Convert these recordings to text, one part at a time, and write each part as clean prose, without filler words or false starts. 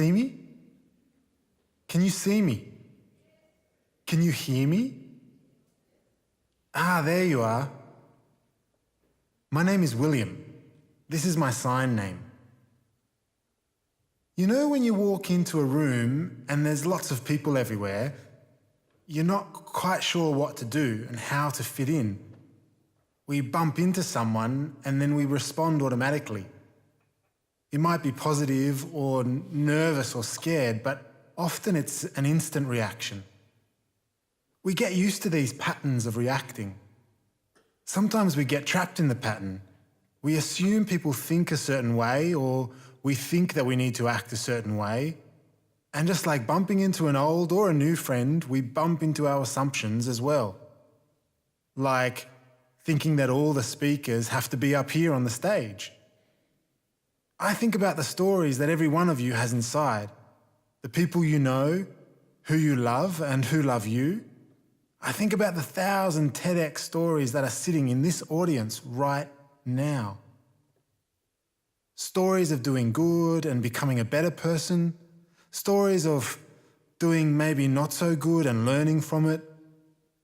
see me? Can you see me? Can you hear me? Ah, there you are. My name is William. This is my sign name. You know when you walk into a room and there's lots of people everywhere, you're not quite sure what to do and how to fit in. We bump into someone and then we respond automatically. It might be positive or nervous or scared, but often it's an instant reaction. We get used to these patterns of reacting. Sometimes we get trapped in the pattern. We assume people think a certain way, or we think that we need to act a certain way. And just like bumping into an old or a new friend, we bump into our assumptions as well. Like thinking that all the speakers have to be up here on the stage. I think about the stories that every one of you has inside, the people you know, who you love and who love you. I think about the 1,000 TEDx stories that are sitting in this audience right now. Stories of doing good and becoming a better person. Stories of doing maybe not so good and learning from it.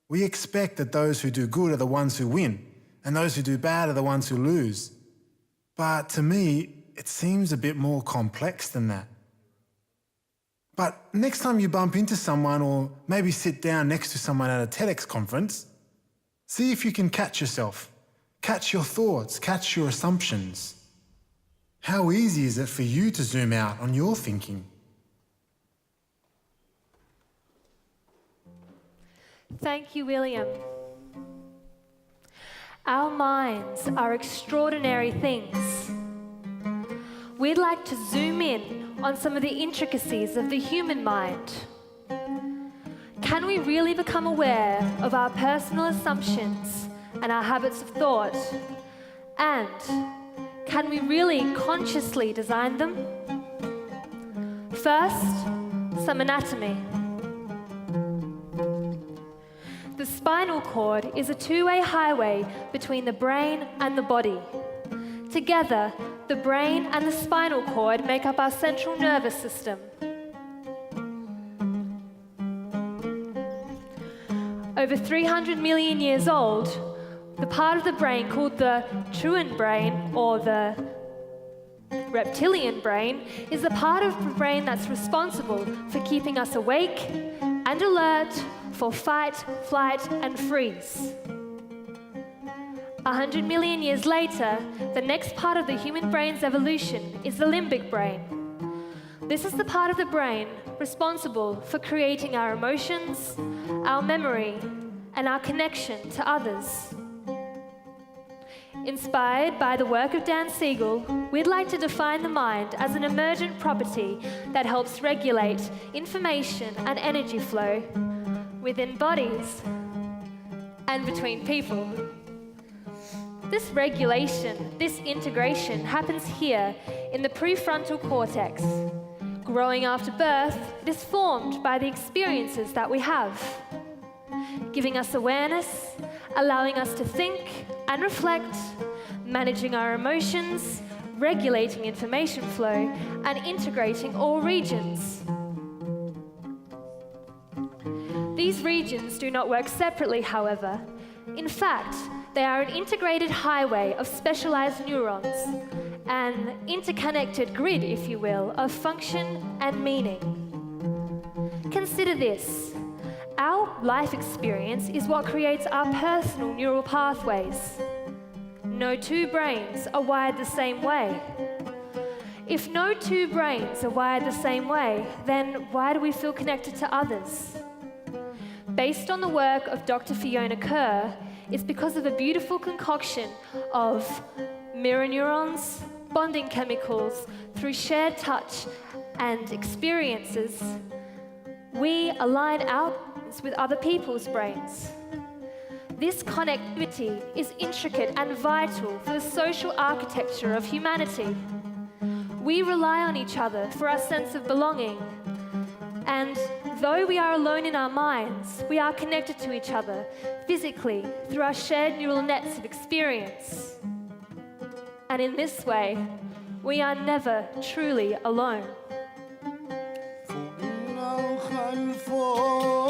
We expect that those who do good are the ones who win, and those who do bad are the ones who lose. But to me, it seems a bit more complex than that. But next time you bump into someone or maybe sit down next to someone at a TEDx conference, see if you can catch yourself, catch your thoughts, catch your assumptions. How easy is it for you to zoom out on your thinking? Thank you, William. Our minds are extraordinary things. We'd like to zoom in on some of the intricacies of the human mind. Can we really become aware of our personal assumptions and our habits of thought? And can we really consciously design them? First, some anatomy. The spinal cord is a two-way highway between the brain and the body. Together, the brain and the spinal cord make up our central nervous system. Over 300 million years old, the part of the brain called the Truan brain, or the reptilian brain, is the part of the brain that's responsible for keeping us awake and alert for fight, flight, and freeze. 100 million years later, the next part of the human brain's evolution is the limbic brain. This is the part of the brain responsible for creating our emotions, our memory, and our connection to others. Inspired by the work of Dan Siegel, we'd like to define the mind as an emergent property that helps regulate information and energy flow within bodies and between people. This regulation, this integration happens here in the prefrontal cortex. Growing after birth, it is formed by the experiences that we have, giving us awareness, allowing us to think and reflect, managing our emotions, regulating information flow, and integrating all regions. These regions do not work separately, however. In fact, they are an integrated highway of specialized neurons, an interconnected grid, if you will, of function and meaning. Consider this. Our life experience is what creates our personal neural pathways. No two brains are wired the same way. If no two brains are wired the same way, then why do we feel connected to others? Based on the work of Dr. Fiona Kerr, it's because of a beautiful concoction of mirror neurons, bonding chemicals, through shared touch and experiences, we align our brains with other people's brains. This connectivity is intricate and vital for the social architecture of humanity. We rely on each other for our sense of belonging, and though we are alone in our minds, we are connected to each other physically through our shared neural nets of experience. And in this way, we are never truly alone. one for